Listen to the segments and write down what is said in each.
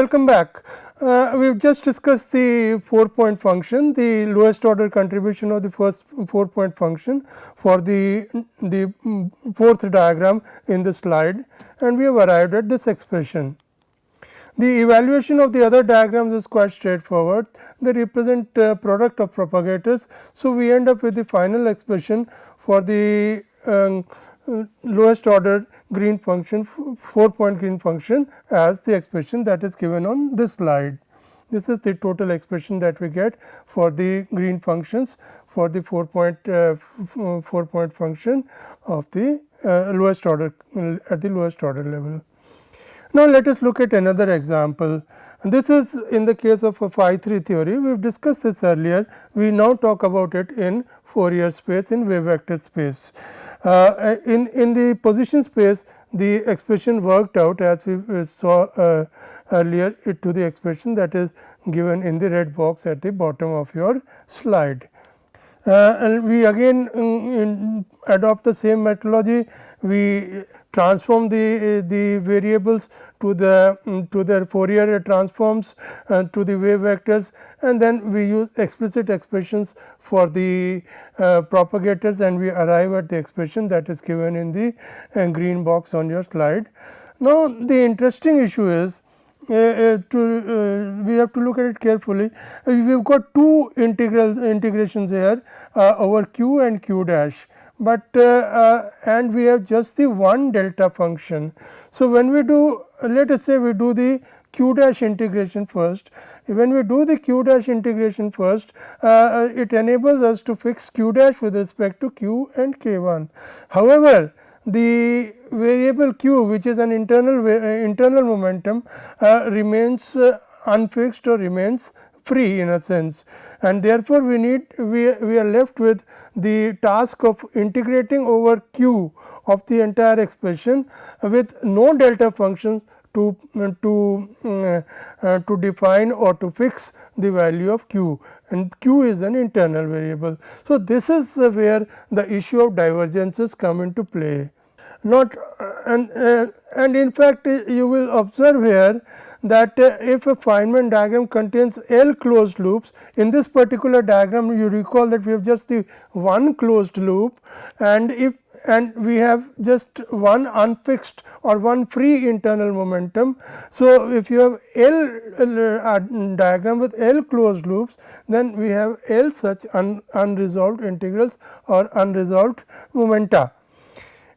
welcome back. We have just discussed the 4-point function, the lowest order contribution of the first 4-point function for the fourth diagram in the slide, and we have arrived at this expression. The evaluation of the other diagrams is quite straightforward. They represent product of propagators. So, we end up with the final expression for the lowest order green function, 4-point green function, as the expression that is given on this slide. This is the total expression that we get for the green functions for the 4-point function of the lowest order at the lowest order level. Now, let us look at another example. This is in the case of a phi 3 theory. We have discussed this earlier. We now talk about it in Fourier space, in wave vector space. In the position space, the expression worked out as we saw earlier to the expression that is given in the red box at the bottom of your slide. And we again adopt the same methodology. We transform the variables to their Fourier transforms to the wave vectors, and then we use explicit expressions for the propagators, and we arrive at the expression that is given in the green box on your slide. Now, the interesting issue is we have to look at it carefully. We have got two integrations here over q and q dash, but and we have just the one delta function. So, when we do, let us say we do the q dash integration first. When we do the q dash integration first, it enables us to fix q dash with respect to q and k1. However, the variable q, which is an internal momentum, remains unfixed or remains free in a sense, and therefore, we are left with the task of integrating over q of the entire expression with no delta functions to define or to fix the value of q, and q is an internal variable. So, this is where the issue of divergences come into play. Not and in fact, you will observe here that if a Feynman diagram contains L closed loops, in this particular diagram you recall that we have just the one closed loop, and we have just one unfixed or one free internal momentum. So, if you have L diagram with L closed loops, then we have L such unresolved integrals or unresolved momenta.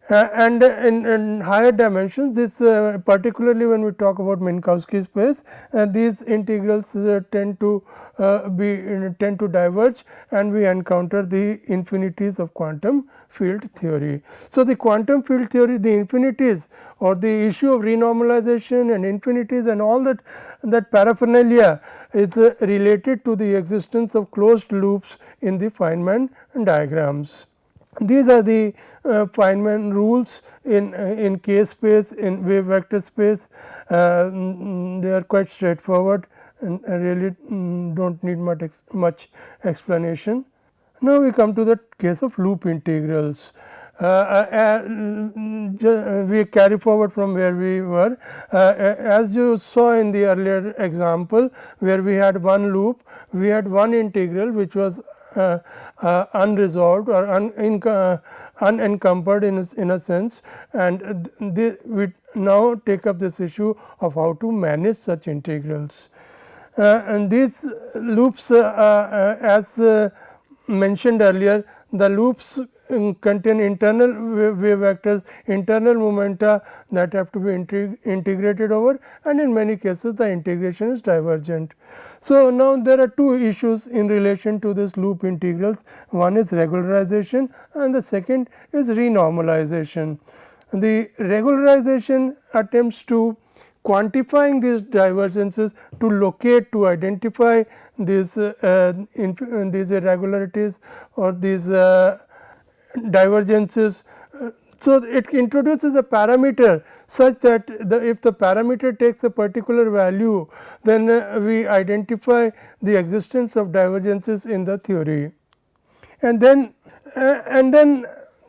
And in higher dimensions, this particularly when we talk about Minkowski space, these integrals tend to diverge, and we encounter the infinities of quantum field theory. So, the quantum field theory, the infinities or the issue of renormalization and infinities and all that paraphernalia is related to the existence of closed loops in the Feynman diagrams. These are the Feynman rules in K space, in wave vector space. They are quite straightforward and really do not need much explanation. Now, we come to the case of loop integrals. We carry forward from where we were. As you saw in the earlier example, where we had one loop, we had one integral which was unresolved or unencumbered in a sense, and we now take up this issue of how to manage such integrals. And these loops, as mentioned earlier, the loops contain internal wave vectors, internal momenta that have to be integrated over, and in many cases the integration is divergent. So, now there are two issues in relation to this loop integrals. One is regularization and the second is renormalization. The regularization attempts to quantifying these divergences, to locate, to identify these irregularities or these divergences. So, it introduces a parameter such that if the parameter takes a particular value, then we identify the existence of divergences in the theory, and then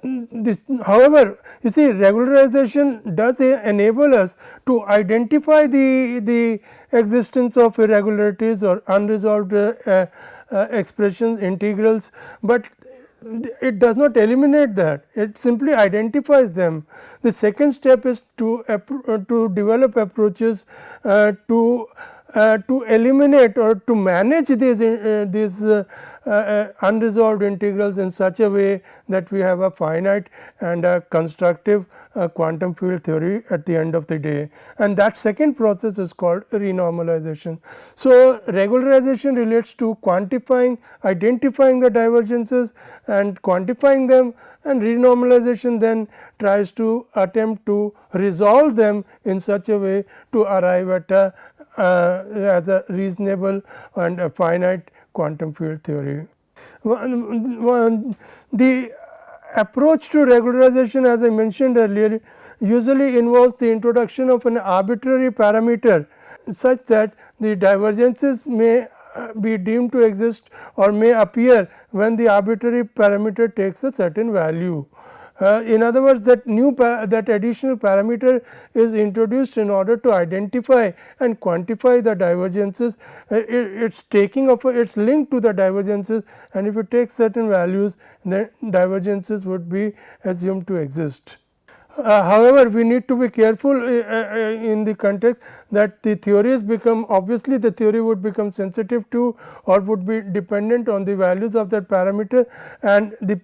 this, however, you see regularization does enable us to identify the existence of irregularities or unresolved expressions, integrals, but it does not eliminate that, it simply identifies them. The second step is to develop approaches to eliminate or to manage these unresolved integrals in such a way that we have a finite and a constructive quantum field theory at the end of the day, and that second process is called renormalization. So, regularization relates to quantifying, identifying the divergences and quantifying them, and renormalization then tries to attempt to resolve them in such a way to arrive at a as a reasonable and a finite quantum field theory. The approach to regularization, as I mentioned earlier, usually involves the introduction of an arbitrary parameter such that the divergences may be deemed to exist or may appear when the arbitrary parameter takes a certain value. In other words, that additional parameter is introduced in order to identify and quantify the divergences. Its taking of its link to the divergences, and if it takes certain values, then divergences would be assumed to exist. However, we need to be careful in the context that the theories become, obviously the theory would become sensitive to or would be dependent on the values of that parameter, and the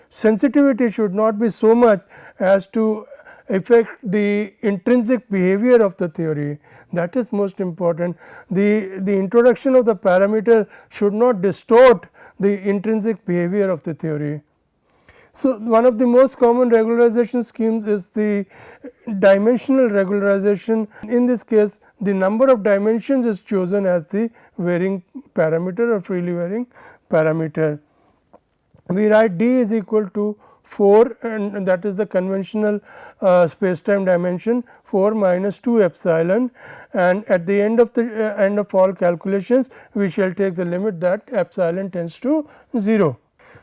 sensitivity should not be so much as to affect the intrinsic behavior of the theory. That is most important. The introduction of the parameter should not distort the intrinsic behavior of the theory. So, one of the most common regularization schemes is the dimensional regularization. In this case, the number of dimensions is chosen as the varying parameter or freely varying parameter. We write d is equal to 4, and that is the conventional space time dimension, 4 minus 2 epsilon, and at the end of all calculations we shall take the limit that epsilon tends to 0.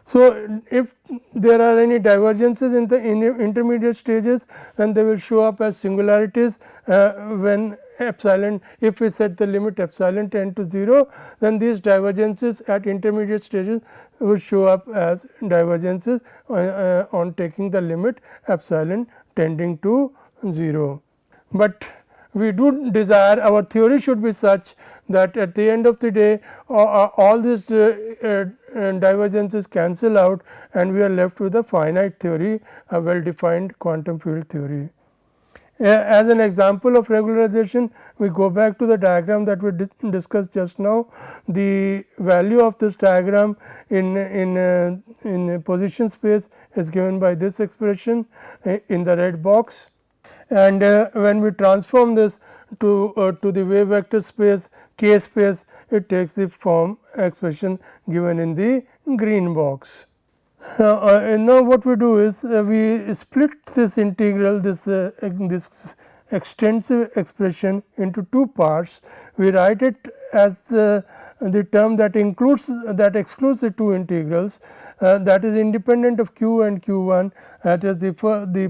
So, if there are any divergences in the intermediate stages, then they will show up as singularities when epsilon, if we set the limit epsilon tend to 0, then these divergences at intermediate stages will show up as divergences on taking the limit epsilon tending to 0. But we do desire, our theory should be such that at the end of the day all these divergences cancel out and we are left with a finite theory, a well defined quantum field theory. As an example of regularization, we go back to the diagram that we discussed just now. The value of this diagram in position space is given by this expression in the red box, and when we transform this to the wave vector space k space, it takes the form expression given in the green box. Now what we do is we split this integral, this extensive expression into two parts. We write it as the term that excludes the two integrals, that is independent of q and q1, that is the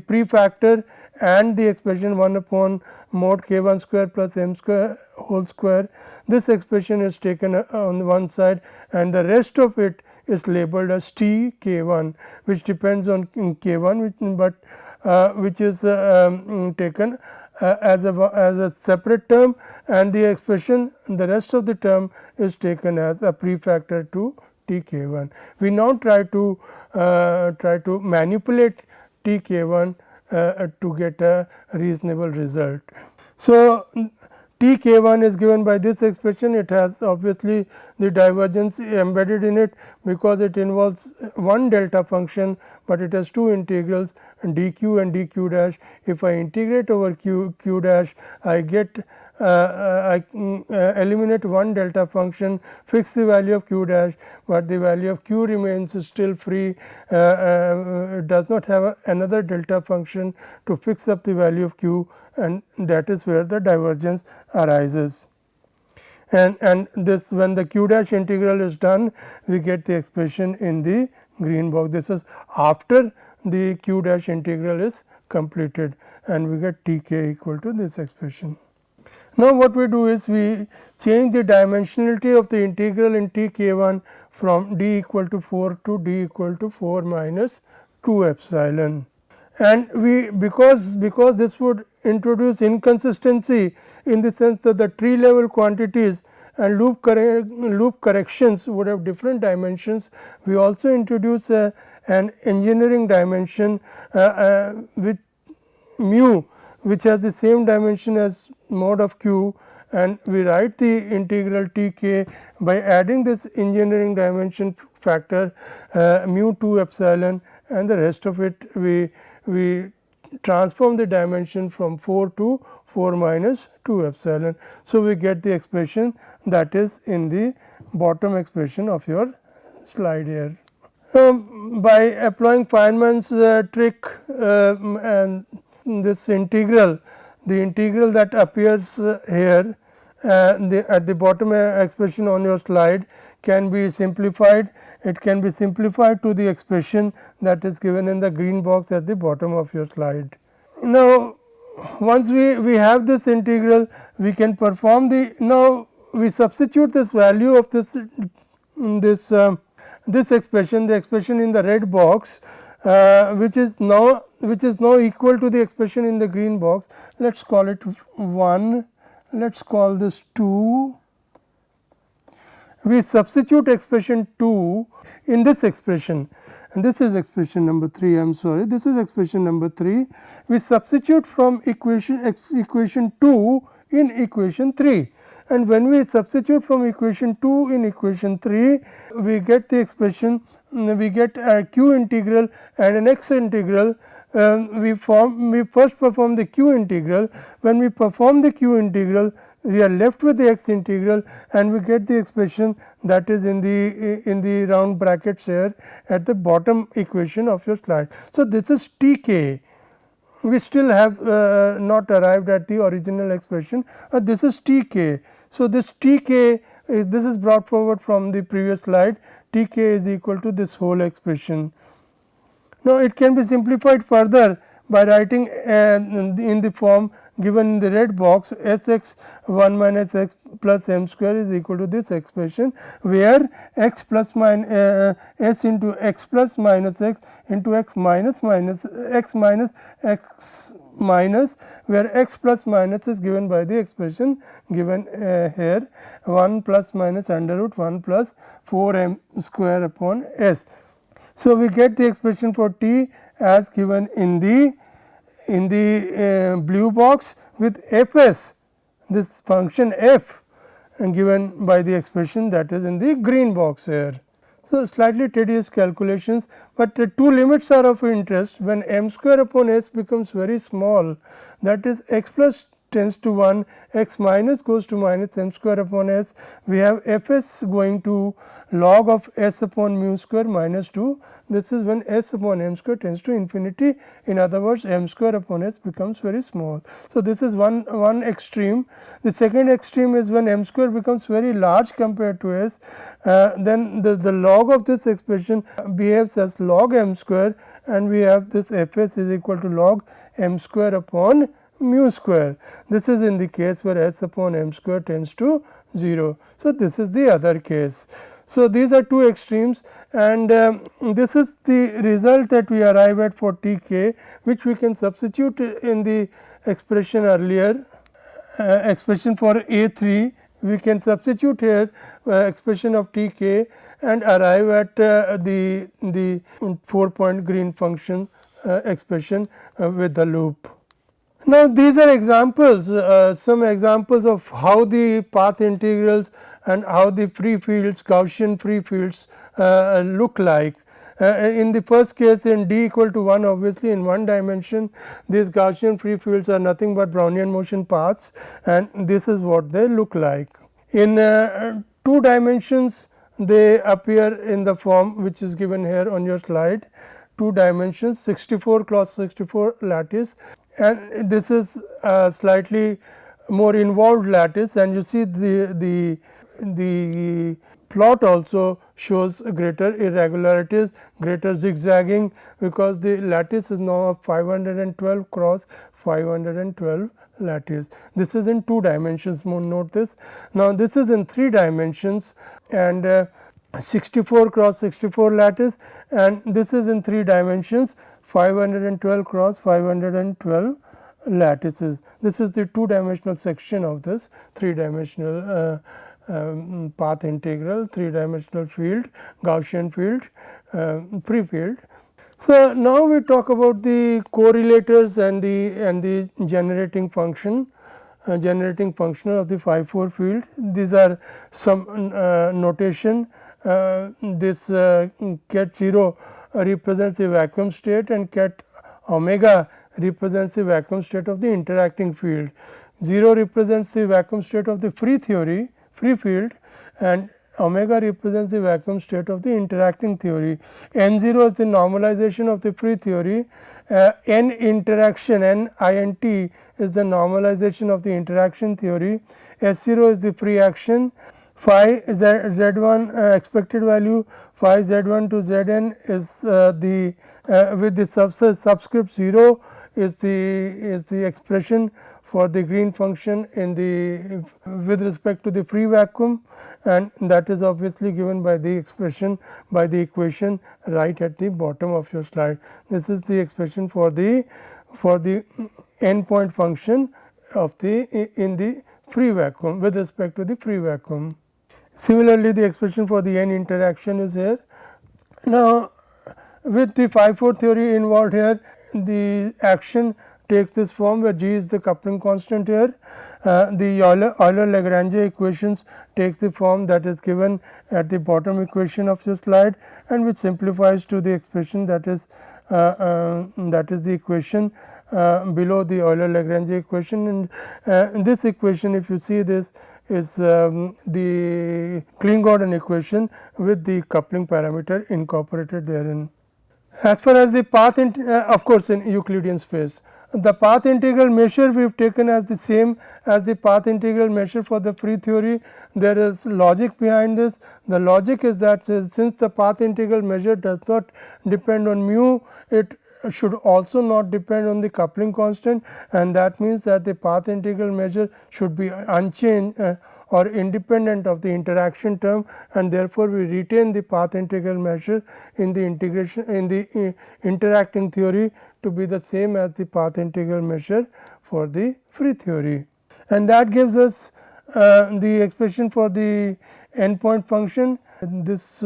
prefactor and the expression 1 upon mod k1 square plus m square whole square. This expression is taken on one side and the rest of it is labeled as T k1, which depends on k1, which is taken as a separate term, and the expression, the rest of the term is taken as a prefactor to T k1. We now try to manipulate T k1 to get a reasonable result. So, T k1 is given by this expression. It has obviously the divergence embedded in it because it involves one delta function, but it has two integrals dq and dq dash. If I integrate over q dash, I get I eliminate one delta function, fix the value of q dash, but the value of q remains still free. It does not have another delta function to fix up the value of q, and that is where the divergence arises. and this, when the q dash integral is done, we get the expression in the green box. This is after the q dash integral is completed, and we get t k equal to this expression. Now, what we do is we change the dimensionality of the integral in t k 1 from d equal to 4 to d equal to 4 minus 2 epsilon, and we, because this would introduce inconsistency in the sense that the tree level quantities and loop corrections would have different dimensions. We also introduce an engineering dimension with mu, which has the same dimension as mod of q, and we write the integral t k by adding this engineering dimension factor mu 2 epsilon, and the rest of it we transform the dimension from 4 to 4 minus 2 epsilon. So, we get the expression that is in the bottom expression of your slide here. By applying Feynman's trick and this integral, the integral that appears here at the bottom expression on your slide can be simplified. It can be simplified to the expression that is given in the green box at the bottom of your slide. Now, once we have this integral, we can perform the, now we substitute this value of this expression, the expression in the red box, which is now equal to the expression in the green box. Let us call it 1, let us call this 2. We substitute expression 2 in this expression, and this is expression number 3. I am sorry, this is expression number 3. We substitute from equation 2 in equation 3, and when we substitute from equation 2 in equation 3, we get the expression, we get a q integral and an x integral. We first perform the q integral. When we perform the q integral, we are left with the x integral, and we get the expression that is in the round brackets here at the bottom equation of your slide. So, this is t k. We still have not arrived at the original expression. This is t k. So, this t k this is brought forward from the previous slide. T k is equal to this whole expression. Now, it can be simplified further by writing in the form given in the red box, s x 1 minus x plus m square is equal to this expression, where x plus s into x plus minus x into x minus x minus x minus, where x plus minus is given by the expression given here, 1 plus minus under root 1 plus 4 m square upon s. So, we get the expression for t as given in the blue box with f s, this function f, and given by the expression that is in the green box here. So, slightly tedious calculations, but the two limits are of interest. When m square upon s becomes very small, that is x plus tends to 1, x minus goes to minus m square upon s, we have f s going to log of s upon mu square minus 2. This is when s upon m square tends to infinity. In other words, m square upon s becomes very small. So, this is one extreme. The second extreme is when m square becomes very large compared to s, then the log of this expression behaves as log m square, and we have this f s is equal to log m square upon mu square. This is in the case where s upon m square tends to 0. So, this is the other case. So, these are two extremes, and this is the result that we arrive at for t k, which we can substitute in the expression earlier, expression for a 3. We can substitute here expression of t k and arrive at the 4-point green function expression with the loop. Now, these are examples, some examples of how the path integrals and how the free fields, Gaussian free fields look like. In the first case, in d equal to 1, obviously in one dimension, these Gaussian free fields are nothing but Brownian motion paths, and this is what they look like. In 2 dimensions, they appear in the form which is given here on your slide, 2 dimensions, 64 cross 64 lattice, and this is slightly more involved lattice, and you see the plot also shows greater irregularities, greater zigzagging, because the lattice is now 512 cross 512 lattice. This is in 2 dimensions, note this. Now, this is in 3 dimensions, and 64 cross 64 lattice, and this is in 3 dimensions 512 cross 512 lattices. This is the 2 dimensional section of this 3 dimensional path integral, 3 dimensional field, Gaussian field, free field. So, now we talk about the correlators and the generating function. Generating function of the phi 4 field. These are some notation. This ket 0 represents the vacuum state, and ket omega represents the vacuum state of the interacting field. 0 represents the vacuum state of the free field, and omega represents the vacuum state of the interacting theory. N0 is the normalization of the free theory. N interaction, NINT is the normalization of the interaction theory. S0 is the free action. Phi z1 expected value phi z1 to zn is the with the subscript 0 is the expression for the green function in the with respect to the free vacuum, and that is obviously given by the expression by the equation right at the bottom of your slide. This is the expression for the endpoint function of the in the free vacuum with respect to the free vacuum. Similarly, the expression for the n interaction is here. Now, with the phi 4 theory involved here, the action takes this form where G is the coupling constant here. The Euler-Lagrange equations takes the form that is given at the bottom equation of your slide, and which simplifies to the expression that is the equation below the Euler-Lagrange equation. And this equation, if you see this, is the Klein-Gordon equation with the coupling parameter incorporated therein. As far as the path, of course, in Euclidean space, the path integral measure we have taken as the same as the path integral measure for the free theory. There is logic behind this. The logic is that since the path integral measure does not depend on mu, it should also not depend on the coupling constant, and that means that the path integral measure should be unchanged or independent of the interaction term, and therefore, we retain the path integral measure in the integration in the interacting theory to be the same as the path integral measure for the free theory, and that gives us the expression for the endpoint function. This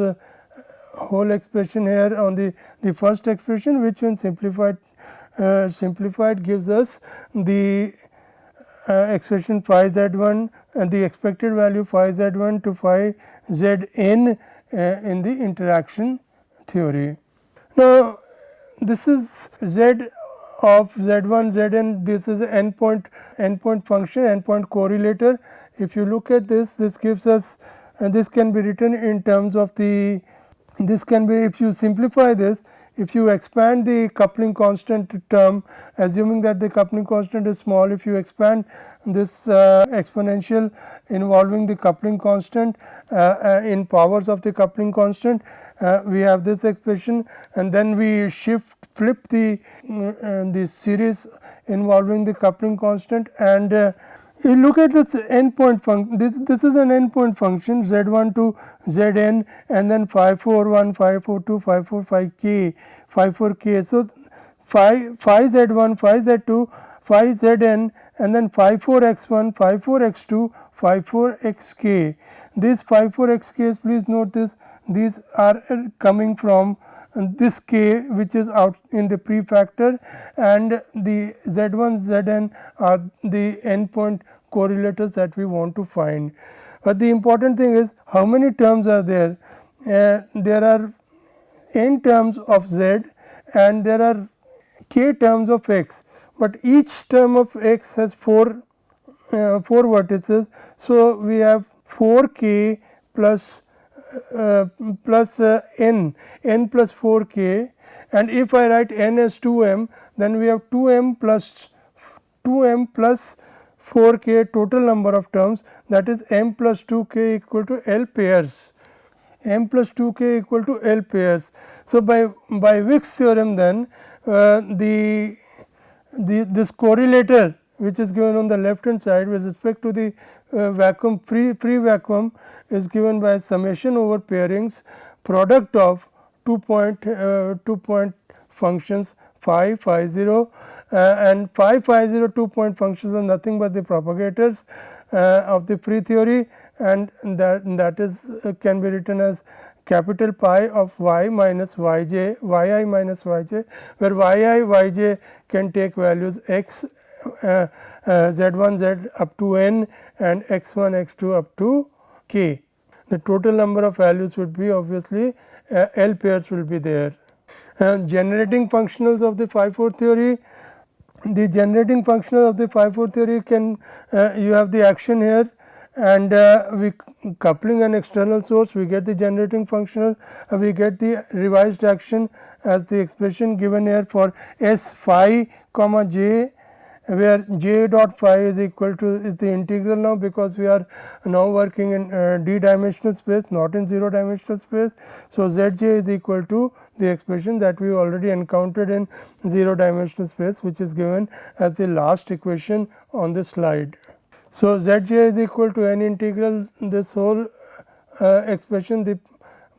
whole expression here on the first expression, which when simplified gives us the expression phi z1 and the expected value phi z1 to phi zn in the interaction theory. Now, this is z of z1 zn, this is the endpoint function, endpoint correlator. If you look at this, this gives us this can be written in terms of the this can be, if you simplify this, if you expand the coupling constant term, assuming that the coupling constant is small, if you expand this exponential involving the coupling constant in powers of the coupling constant, we have this expression, and then we flip the series involving the coupling constant, and you look at this endpoint function. This is an endpoint function z1 to zn, and then phi 4 1, phi 4 2, phi 4 phi k, phi 4 k. So, phi z1, phi z2, phi zn, and then phi 4 x1, phi 4 x2, phi 4 xk. These phi 4 xk's, please note this, these are coming from this k, which is out in the prefactor, and the z1 zn are the endpoint correlators that we want to find. But the important thing is how many terms are there. There are n terms of z and there are k terms of x, but each term of x has 4 vertices. So, we have 4k plus n plus 4k, and if I write n as 2m, then we have 2m plus 4k total number of terms, that is m plus 2k equal to L pairs, m plus 2k equal to L pairs. So, by Wick's theorem then this correlator which is given on the left hand side with respect to the vacuum free vacuum is given by summation over pairings product of 2 point functions phi 0 and phi 0 2 point functions are nothing but the propagators of the free theory, and that is can be written as capital pi of y minus yj, yi minus yj, where yj can take values x z1 z up to n and x1 x2 up to k. The total number of values would be obviously L pairs will be there. Generating functionals of the phi 4 theory. The generating functional of the phi 4 theory can you have the action here, and we coupling an external source, we get the generating functional, we get the revised action as the expression given here for S phi comma j, where j dot phi is equal to is the integral now, because we are now working in d dimensional space, not in 0 dimensional space. So, z j is equal to the expression that we already encountered in 0 dimensional space, which is given as the last equation on the slide. So, z j is equal to n integral this whole expression, the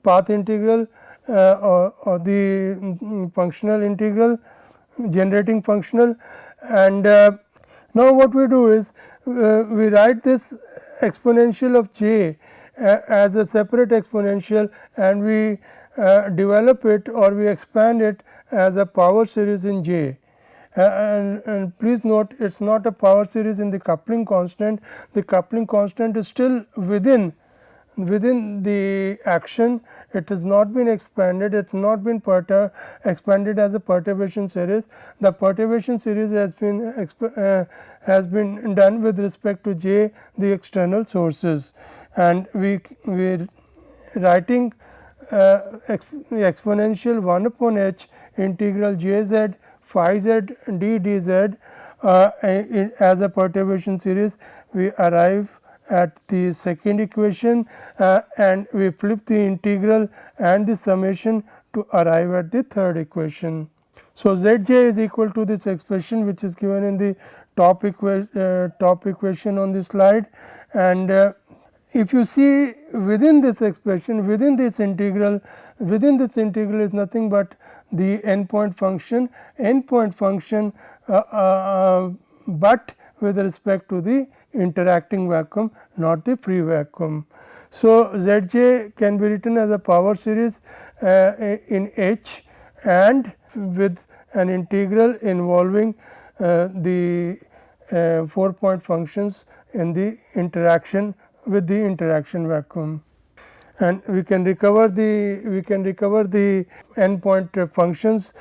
path integral or the functional integral, generating functional. And now what we do is we write this exponential of j as a separate exponential, and we develop it or we expand it as a power series in j. And please note, it is not a power series in the coupling constant. The coupling constant is still within the action. It has not been expanded, it has not been expanded as a perturbation series. The perturbation series has been done with respect to j, the external sources, and we writing exponential 1 upon h integral j z phi z d d z as a perturbation series. We arrive at the second equation and we flip the integral and the summation to arrive at the third equation. So, z j is equal to this expression which is given in the top equation on the slide, and if you see within this expression, within this integral is nothing but the endpoint function, but with respect to the interacting vacuum, not the free vacuum. So, z j can be written as a power series in H and with an integral involving the 4 point functions in the interaction with the interaction vacuum, and we can recover the endpoint functions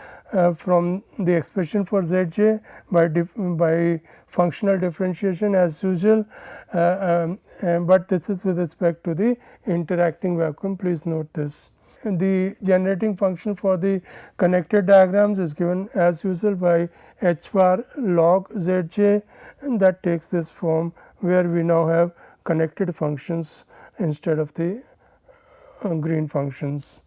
from the expression for z j by functional differentiation as usual, but this is with respect to the interacting vacuum. Please note this. The generating function for the connected diagrams is given as usual by h bar log z j, and that takes this form where we now have connected functions instead of the green functions.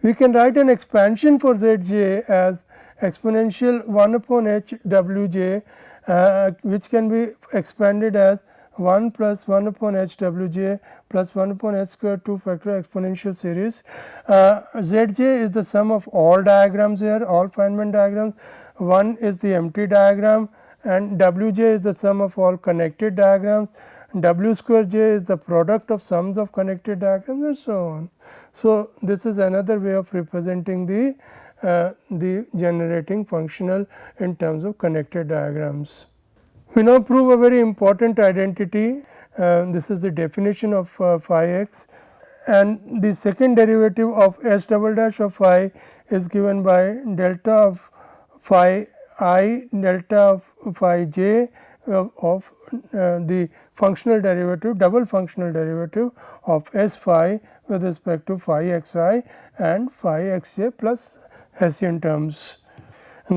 We can write an expansion for z j as exponential 1 upon h w j, which can be expanded as 1 plus 1 upon h w j plus 1 upon h square 2 factor exponential series. Z j is the sum of all diagrams here, all Feynman diagrams. 1 is the empty diagram, and w j is the sum of all connected diagrams. W square j is the product of sums of connected diagrams, and so on. So, this is another way of representing the generating functional in terms of connected diagrams. We now prove a very important identity. This is the definition of phi x, and the second derivative of s double dash of phi is given by delta of phi I delta of phi j of the functional derivative, double functional derivative of s phi with respect to phi x I and phi x j plus Hessian terms.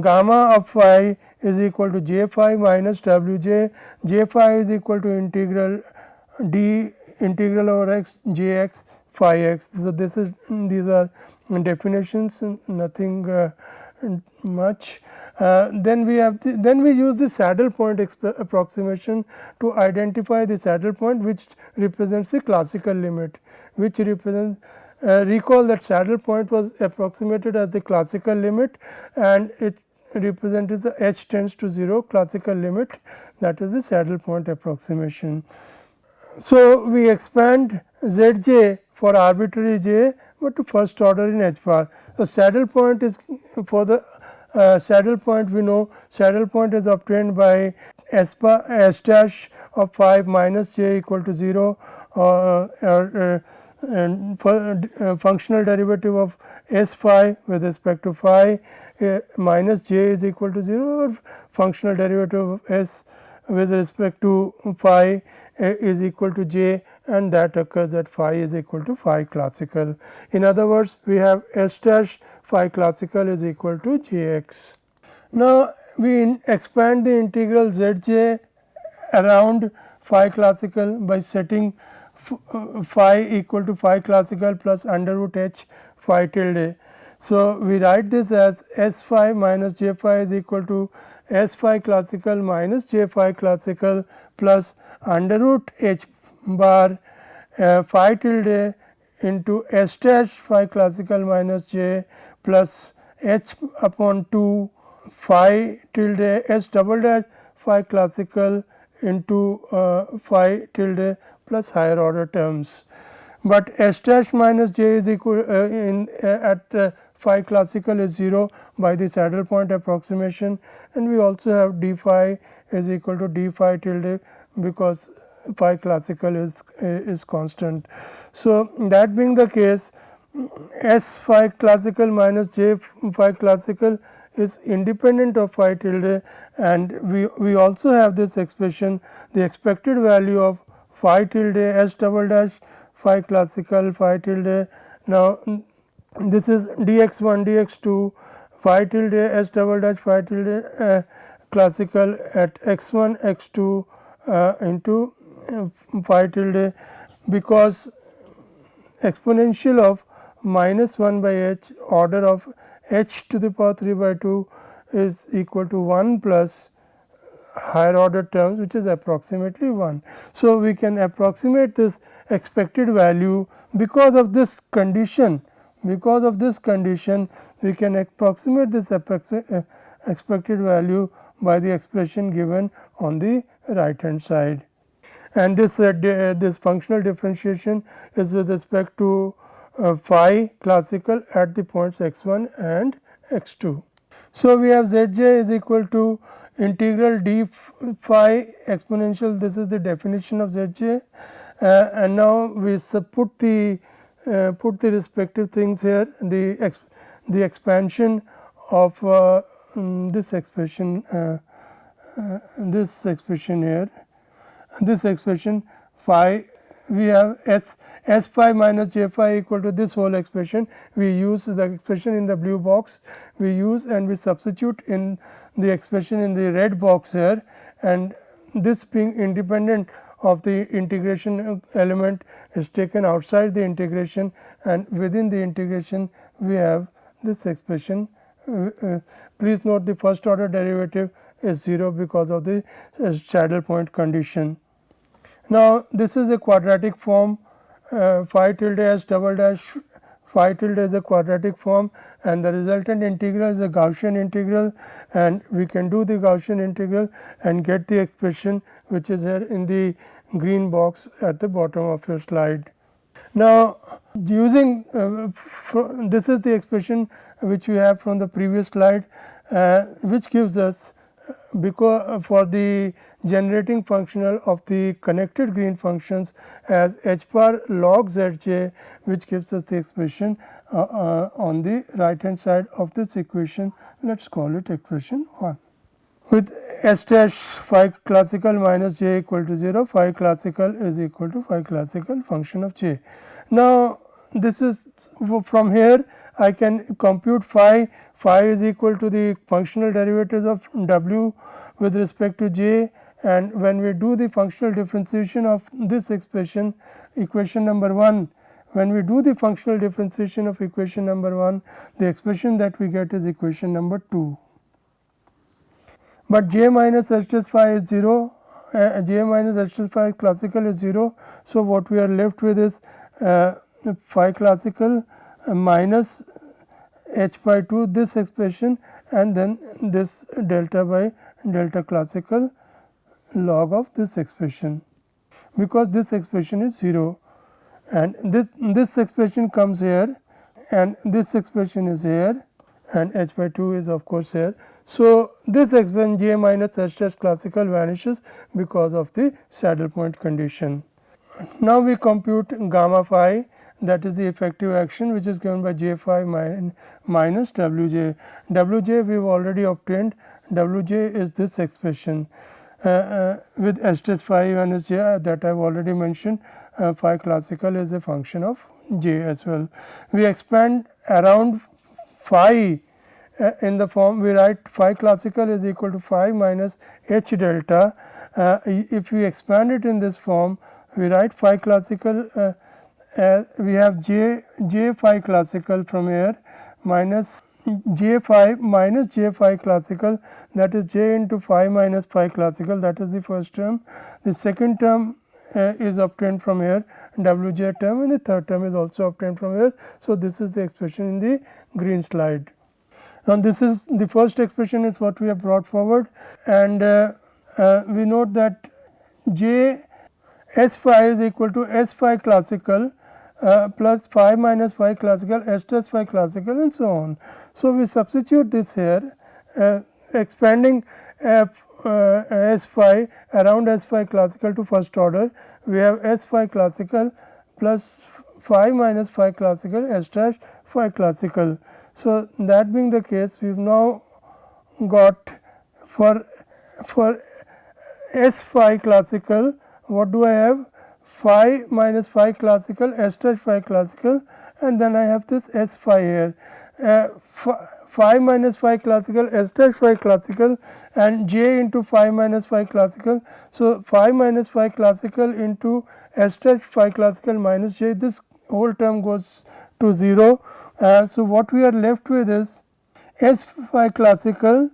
gamma of phi is equal to j phi minus wj, j phi is equal to integral d integral over x jx phi x. So, this is these are definitions, nothing much. Then we have then we use the saddle point approximation to identify the saddle point, which represents the classical limit, which represents recall that saddle point was approximated as the classical limit, and it represented the h tends to 0 classical limit, that is the saddle point approximation. So, we expand Zj for arbitrary j, but to first order in h bar. So, saddle point is for the saddle point, we know saddle point is obtained by s dash of phi minus j equal to 0, and for functional derivative of s phi with respect to phi minus j is equal to 0, or functional derivative of s with respect to phi is equal to j, and that occurs at phi is equal to phi classical. In other words, we have s dash phi classical is equal to j x. Now, we expand the integral z j around phi classical by setting phi equal to phi classical plus under root h phi tilde. So, we write this as s phi minus j phi is equal to s phi classical minus j phi classical plus under root h bar phi tilde into s dash phi classical minus j plus h upon 2 phi tilde s double dash phi classical into phi tilde plus higher order terms. But s dash minus j is equal at phi classical is 0 by the saddle point approximation, and we also have d phi is equal to d phi tilde because phi classical is constant. So, that being the case, s phi classical minus j phi classical is independent of phi tilde, and we also have this expression, the expected value of phi tilde s double dash phi classical phi tilde. Now, this is dx1 dx2 phi tilde s double dash phi tilde classical at x1 x2 into phi tilde, because exponential of minus 1 by h order of h to the power 3 by 2 is equal to 1 plus higher order terms, which is approximately 1. So, we can approximate this expected value because of this condition. Because of this condition, we can approximate this expected value by the expression given on the right hand side, and this functional differentiation is with respect to phi classical at the points x1 and x2. So, we have Zj is equal to integral d phi exponential, this is the definition of Zj, and now we put the respective things here, the expansion of this expression here, this expression phi, we have s phi minus j phi equal to this whole expression. We use the expression in the blue box, we use and we substitute in the expression in the red box here, and this being independent of the integration element is taken outside the integration, and within the integration we have this expression. Please note the first order derivative is 0 because of the saddle point condition. Now, this is a quadratic form, phi tilde s double dash phi tilde is a quadratic form, and the resultant integral is a Gaussian integral, and we can do the Gaussian integral and get the expression which is here in the green box at the bottom of your slide. Now, using this is the expression which we have from the previous slide, which gives us, because for the generating functional of the connected green functions as h bar log zj, which gives us the expression on the right hand side of this equation. Let us call it expression 1. With s dash phi classical minus j equal to 0, phi classical is equal to phi classical function of j. Now, this is from here I can compute phi. Phi is equal to the functional derivatives of w with respect to j, and when we do the functional differentiation of this expression, equation number 1, when we do the functional differentiation of equation number 1, the expression that we get is equation number 2. But j minus h dash phi is 0, j minus h dash phi classical is 0. So, what we are left with is phi classical minus h by 2, this expression, and then this delta by delta classical log of this expression, because this expression is 0 and this expression comes here and this expression is here and h by 2 is of course here. So, this expression j minus h dash classical vanishes because of the saddle point condition. Now, we compute gamma phi, that is the effective action, which is given by j phi minus w j. W j we have already obtained, w j is this expression with h dash phi minus j, that I have already mentioned. Phi classical is a function of j as well. We expand around phi in the form, we write phi classical is equal to phi minus h delta. If we expand it in this form, we write phi classical, we have j phi classical from here minus j phi minus j phi classical, that is j into phi minus phi classical, that is the first term. The second term is obtained from here, w j term, and the third term is also obtained from here. So, this is the expression in the green slide. Now, this is the first expression is what we have brought forward, and we note that j s phi is equal to s phi classical plus phi minus phi classical, s dash phi classical, and so on. So, we substitute this here, expanding s phi around s phi classical to first order, we have s phi classical plus phi minus phi classical, s dash phi classical. So, that being the case, we have now got for s phi classical, what do I have? Phi minus phi classical, s dash phi classical, and then I have this s phi here. Phi minus phi classical, s dash phi classical, and j into phi minus phi classical. So, phi minus phi classical into s dash phi classical minus j, this whole term goes to 0. So, what we are left with is s phi classical,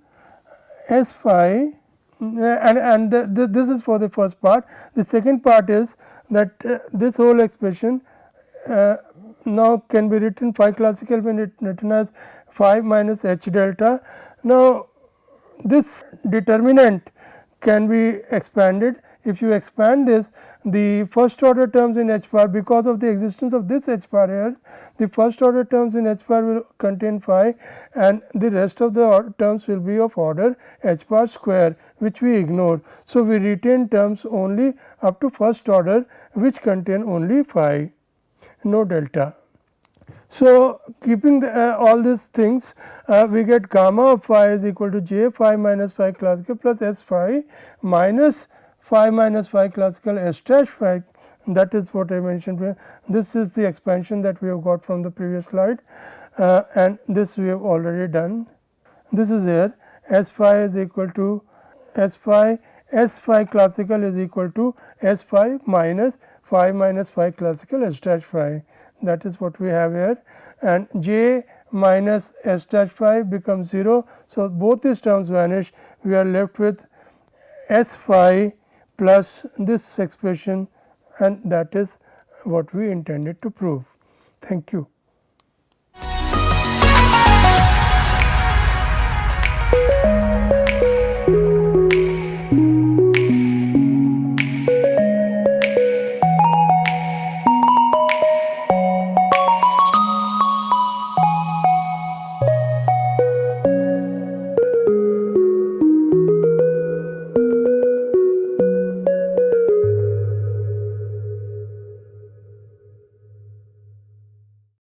s phi, and this is for the first part. The second part is that this whole expression now can be written, phi classical can be written as phi minus h delta. Now, this determinant can be expanded. If you expand this, the first order terms in h bar, because of the existence of this h bar here, the first order terms in h bar will contain phi, and the rest of the terms will be of order h bar square, which we ignore. So, we retain terms only up to first order, which contain only phi, no delta. So, keeping all these things, we get gamma of phi is equal to j phi minus phi classical plus s phi minus phi minus phi classical s dash phi, that is what I mentioned. This is the expansion that we have got from the previous slide, and this we have already done. This is here, s phi is equal to s phi classical is equal to s phi minus phi classical s dash phi, that is what we have here, and j minus s dash phi becomes 0. So, both these terms vanish, we are left with s phi plus this expression, and that is what we intended to prove. Thank you.